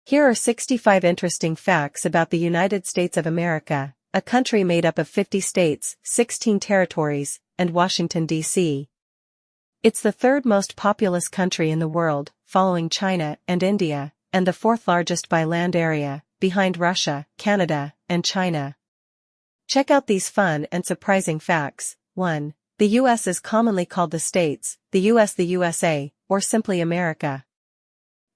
Here are 65 interesting facts about the United States of America, a country made up of 50 states, 16 territories, and Washington, D.C. It's the third most populous country in the world, following China and India, and the fourth largest by land area, behind Russia, Canada, and China. Check out these fun and surprising facts. 1. The U.S. is commonly called the States, the U.S. the USA, or simply America.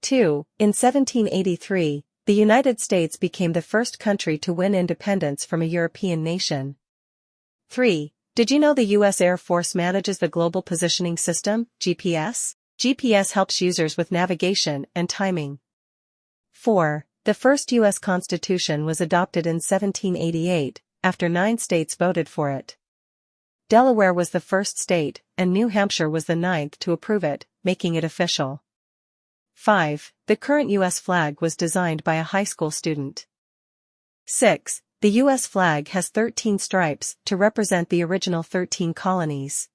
2. In 1783, the United States became the first country to win independence from a European nation. 3. Did you know the U.S. Air Force manages the Global Positioning System, GPS? GPS helps users with navigation and timing. 4. The first U.S. Constitution was adopted in 1788, after 9 states voted for it. Delaware was the first state, and New Hampshire was the 9th to approve it, making it official. 5. The current U.S. flag was designed by a high school student. 6. The U.S. flag has 13 stripes to represent the original 13 colonies.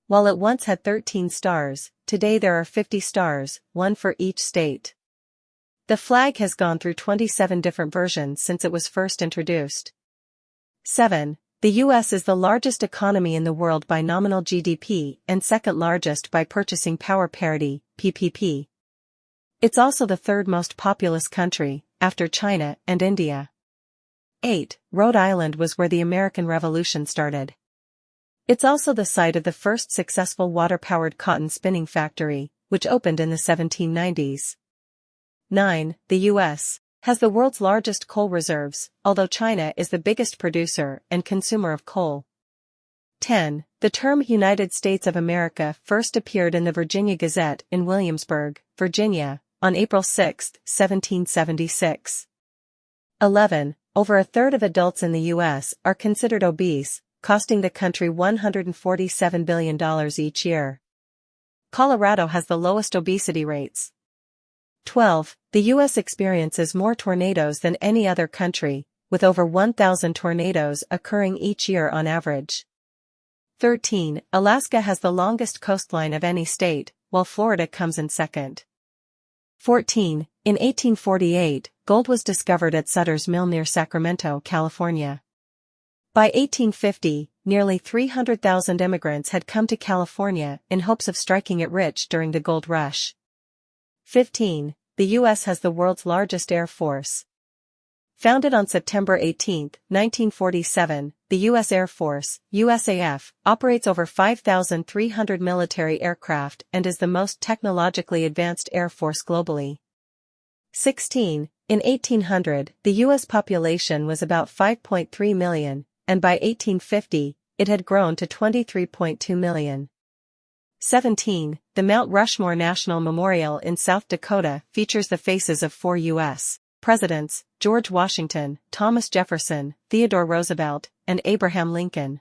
While it once had 13 stars, today there are 50 stars, one for each state. The flag has gone through 27 different versions since it was first introduced. 7. The U.S. is the largest economy in the world by nominal GDP and second largest by purchasing power parity, PPP. It's also the third most populous country, after China and India. 8. Rhode Island was where the American Revolution started. It's also the site of the first successful water-powered cotton spinning factory, which opened in the 1790s. 9. The U.S. has the world's largest coal reserves, although China is the biggest producer and consumer of coal. 10. The term United States of America first appeared in the Virginia Gazette in Williamsburg, Virginia, on April 6, 1776. 11. Over a third of adults in the U.S. are considered obese, costing the country $147 billion each year. Colorado has the lowest obesity rates. 12. The U.S. experiences more tornadoes than any other country, with over 1,000 tornadoes occurring each year on average. 13. Alaska has the longest coastline of any state, while Florida comes in second. 14. In 1848, gold was discovered at Sutter's Mill near Sacramento, California. By 1850, nearly 300,000 immigrants had come to California in hopes of striking it rich during the gold rush. 15. The U.S. has the world's largest air force. Founded on September 18, 1947, the U.S. Air Force, USAF, operates over 5,300 military aircraft and is the most technologically advanced air force globally. 16. In 1800, the U.S. population was about 5.3 million, and by 1850, it had grown to 23.2 million. 17. The Mount Rushmore National Memorial in South Dakota features the faces of 4 U.S. presidents, George Washington, Thomas Jefferson, Theodore Roosevelt, and Abraham Lincoln.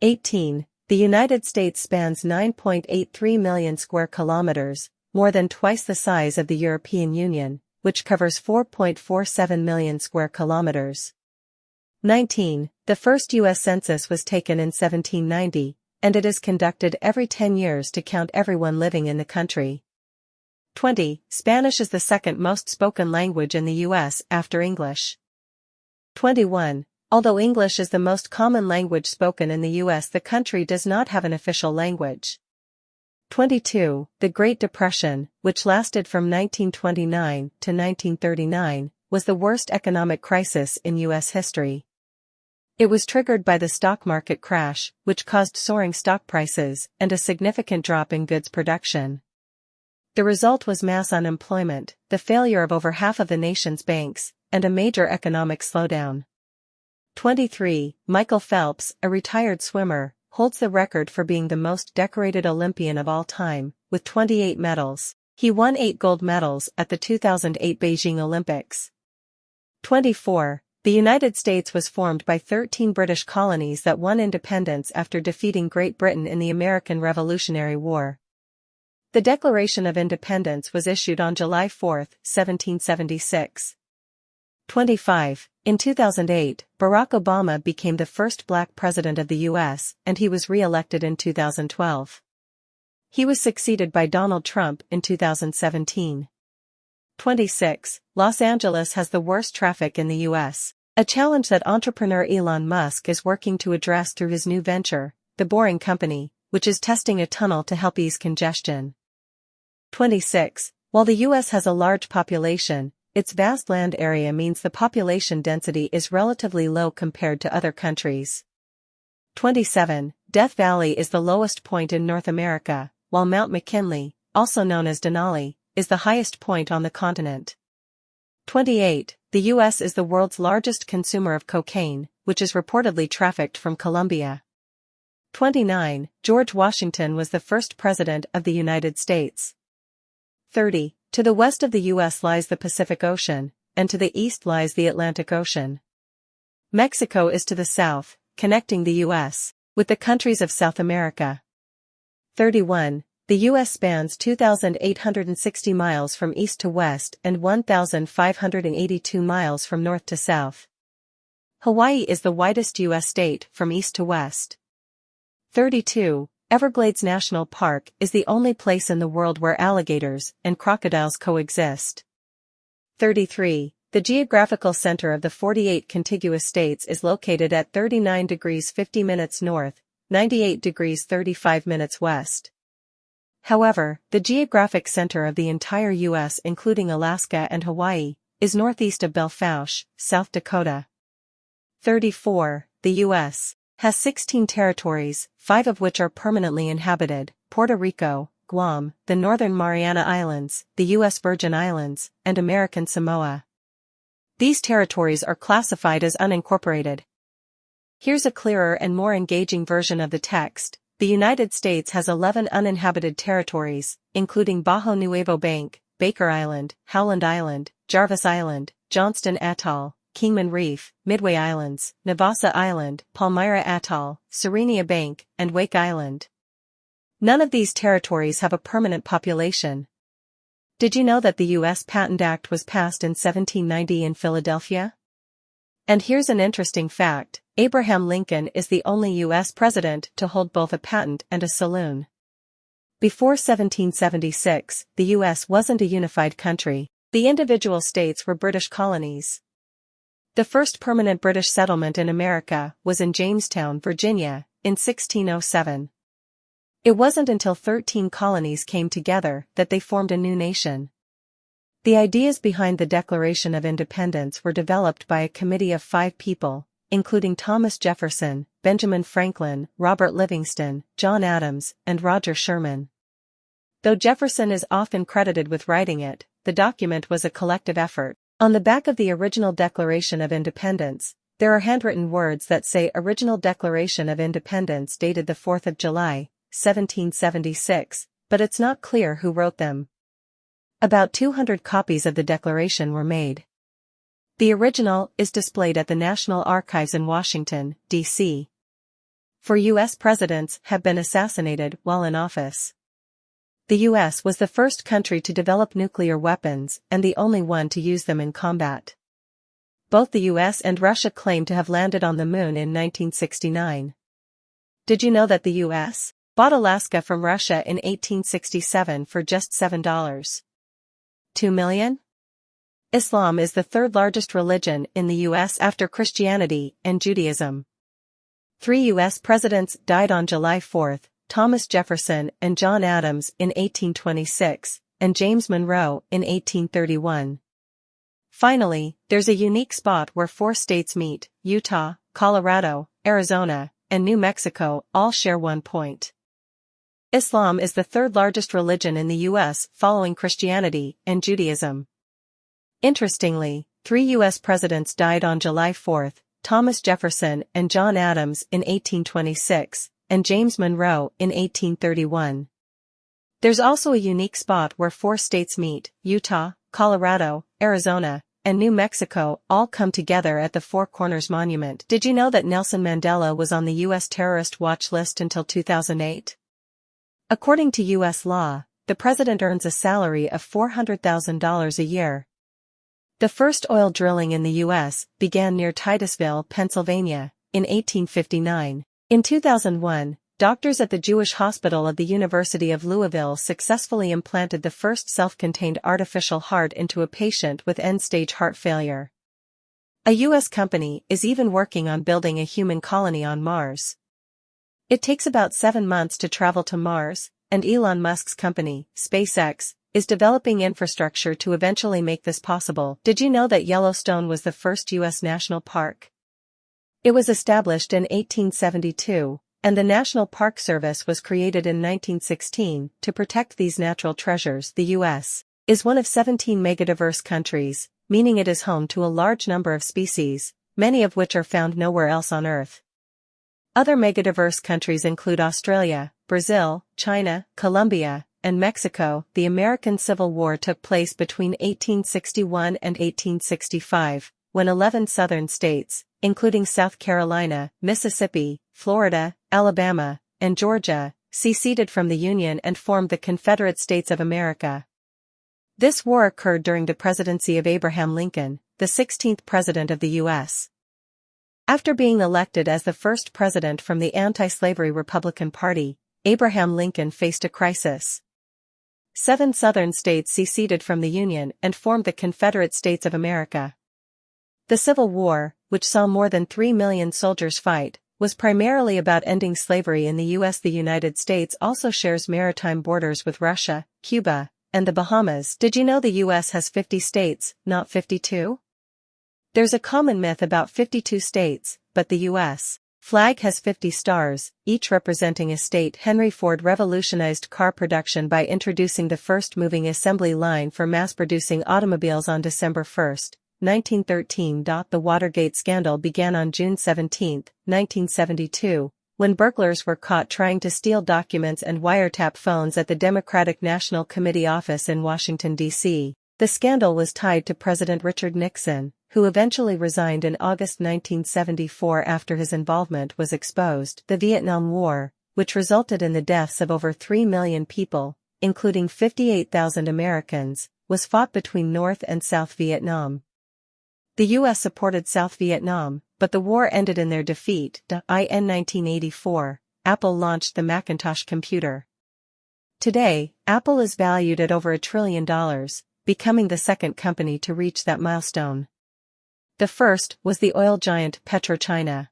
18. The United States spans 9.83 million square kilometers, more than twice the size of the European Union, which covers 4.47 million square kilometers. 19. The first U.S. Census was taken in 1790, and it is conducted every 10 years to count everyone living in the country. 20. Spanish is the second most spoken language in the U.S. after English. 21. Although English is the most common language spoken in the U.S., the country does not have an official language. 22. The Great Depression, which lasted from 1929 to 1939, was the worst economic crisis in U.S. history. It was triggered by the stock market crash, which caused soaring stock prices and a significant drop in goods production. The result was mass unemployment, the failure of over half of the nation's banks, and a major economic slowdown. 23. Michael Phelps, a retired swimmer, holds the record for being the most decorated Olympian of all time, with 28 medals. He won 8 gold medals at the 2008 Beijing Olympics. 24. The United States was formed by 13 British colonies that won independence after defeating Great Britain in the American Revolutionary War. The Declaration of Independence was issued on July 4, 1776. 25. In 2008, Barack Obama became the first black president of the U.S., and he was re-elected in 2012. He was succeeded by Donald Trump in 2017. 26. Los Angeles has the worst traffic in the U.S. A challenge that entrepreneur Elon Musk is working to address through his new venture, The Boring Company, which is testing a tunnel to help ease congestion. 26. While the U.S. has a large population, its vast land area means the population density is relatively low compared to other countries. 27. Death Valley is the lowest point in North America, while Mount McKinley, also known as Denali, is the highest point on the continent. 28. The U.S. is the world's largest consumer of cocaine, which is reportedly trafficked from Colombia. 29. George Washington was the first president of the United States. 30. To the west of the U.S. lies the Pacific Ocean, and to the east lies the Atlantic Ocean. Mexico is to the south, connecting the U.S. with the countries of South America. 31. The U.S. spans 2,860 miles from east to west and 1,582 miles from north to south. Hawaii is the widest U.S. state from east to west. 32. Everglades National Park is the only place in the world where alligators and crocodiles coexist. 33. The geographical center of the 48 contiguous states is located at 39 degrees 50 minutes north, 98 degrees 35 minutes west. However, the geographic center of the entire U.S. including Alaska and Hawaii, is northeast of Belfauche, South Dakota. 34. The U.S. has 16 territories, 5 of which are permanently inhabited: Puerto Rico, Guam, the Northern Mariana Islands, the U.S. Virgin Islands, and American Samoa. These territories are classified as unincorporated. Here's a clearer and more engaging version of the text. The United States has 11 uninhabited territories, including Bajo Nuevo Bank, Baker Island, Howland Island, Jarvis Island, Johnston Atoll, Kingman Reef, Midway Islands, Navassa Island, Palmyra Atoll, Serenia Bank, and Wake Island. None of these territories have a permanent population. Did you know that the U.S. Patent Act was passed in 1790 in Philadelphia? And here's an interesting fact: Abraham Lincoln is the only U.S. president to hold both a patent and a saloon. Before 1776, the U.S. wasn't a unified country. The individual states were British colonies. The first permanent British settlement in America was in Jamestown, Virginia, in 1607. It wasn't until 13 colonies came together that they formed a new nation. The ideas behind the Declaration of Independence were developed by a committee of 5 people, including Thomas Jefferson, Benjamin Franklin, Robert Livingston, John Adams, and Roger Sherman. Though Jefferson is often credited with writing it, the document was a collective effort. On the back of the original Declaration of Independence, there are handwritten words that say Original Declaration of Independence dated the 4th of July, 1776, but it's not clear who wrote them. About 200 copies of the Declaration were made. The original is displayed at the National Archives in Washington, D.C. 4 U.S. presidents have been assassinated while in office. The U.S. was the first country to develop nuclear weapons and the only one to use them in combat. Both the U.S. and Russia claim to have landed on the moon in 1969. Did you know that the U.S. bought Alaska from Russia in 1867 for just $7.2 million? Islam is the third largest religion in the U.S. after Christianity and Judaism. 3 U.S. presidents died on July 4, Thomas Jefferson and John Adams in 1826, and James Monroe in 1831. Finally, there's a unique spot where 4 states meet: Utah, Colorado, Arizona, and New Mexico all share one point. Islam is the third largest religion in the U.S. following Christianity and Judaism. Interestingly, 3 U.S. presidents died on July 4, Thomas Jefferson and John Adams in 1826, and James Monroe in 1831. There's also a unique spot where 4 states meet: Utah, Colorado, Arizona, and New Mexico all come together at the Four Corners Monument. Did you know that Nelson Mandela was on the U.S. terrorist watch list until 2008? According to U.S. law, the president earns a salary of $400,000 a year. The first oil drilling in the U.S. began near Titusville, Pennsylvania, in 1859. In 2001, Doctors at the Jewish Hospital of the University of Louisville successfully implanted the first self-contained artificial heart into a patient with end-stage heart failure. A U.S. company is even working on building a human colony on Mars. It takes about 7 months to travel to Mars, and Elon Musk's company, SpaceX, is developing infrastructure to eventually make this possible. Did you know that Yellowstone was the first U.S. national park? It was established in 1872, and the National Park Service was created in 1916 to protect these natural treasures. The U.S. is one of 17 megadiverse countries, meaning it is home to a large number of species, many of which are found nowhere else on Earth. Other megadiverse countries include Australia, Brazil, China, Colombia, and Mexico. The American Civil War took place between 1861 and 1865, when 11 southern states, including South Carolina, Mississippi, Florida, Alabama, and Georgia, seceded from the Union and formed the Confederate States of America. This war occurred during the presidency of Abraham Lincoln, the 16th president of the U.S. After being elected as the first president from the anti-slavery Republican Party, Abraham Lincoln faced a crisis. 7 southern states seceded from the Union and formed the Confederate States of America. The Civil War, which saw more than 3 million soldiers fight, was primarily about ending slavery in the U.S. The United States also shares maritime borders with Russia, Cuba, and the Bahamas. Did you know the U.S. has 50 states, not 52? There's a common myth about 52 states, but the U.S. flag has 50 stars, each representing a state. Henry Ford revolutionized car production by introducing the first moving assembly line for mass-producing automobiles on December 1, 1913. The Watergate scandal began on June 17, 1972, when burglars were caught trying to steal documents and wiretap phones at the Democratic National Committee office in Washington, D.C. The scandal was tied to President Richard Nixon, who eventually resigned in August 1974 after his involvement was exposed. The Vietnam War, which resulted in the deaths of over 3 million people, including 58,000 Americans, was fought between North and South Vietnam. The U.S. supported South Vietnam, but the war ended in their defeat. In 1984, Apple launched the Macintosh computer. Today, Apple is valued at over $1 trillion, becoming the second company to reach that milestone. The first was the oil giant PetroChina.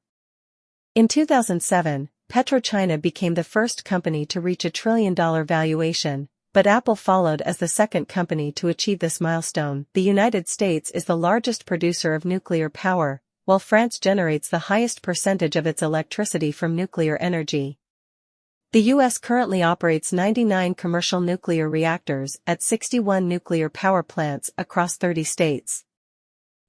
In 2007, PetroChina became the first company to reach $1 trillion valuation, but Apple followed as the second company to achieve this milestone. The United States is the largest producer of nuclear power, while France generates the highest percentage of its electricity from nuclear energy. The U.S. currently operates 99 commercial nuclear reactors at 61 nuclear power plants across 30 states.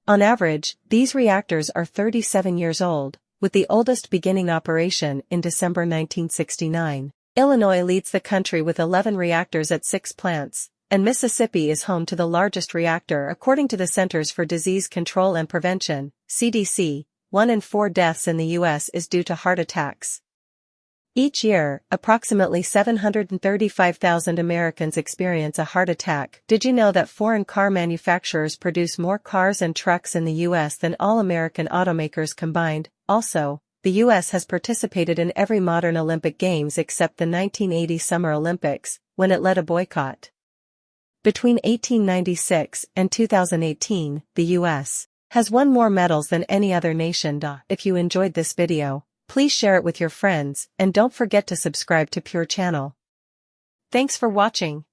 On average, these reactors are 37 years old, with the oldest beginning operation in December 1969. Illinois leads the country with 11 reactors at 6 plants, and Mississippi is home to the largest reactor according to the Centers for Disease Control and Prevention, CDC. 1 in 4 deaths in the U.S. is due to heart attacks. Each year, approximately 735,000 Americans experience a heart attack. Did you know that foreign car manufacturers produce more cars and trucks in the U.S. than all American automakers combined? Also, the U.S. has participated in every modern Olympic Games except the 1980 Summer Olympics, when it led a boycott. Between 1896 and 2018, the U.S. has won more medals than any other nation. If you enjoyed this video, please share it with your friends and don't forget to subscribe to Pure Channel. Thanks for watching.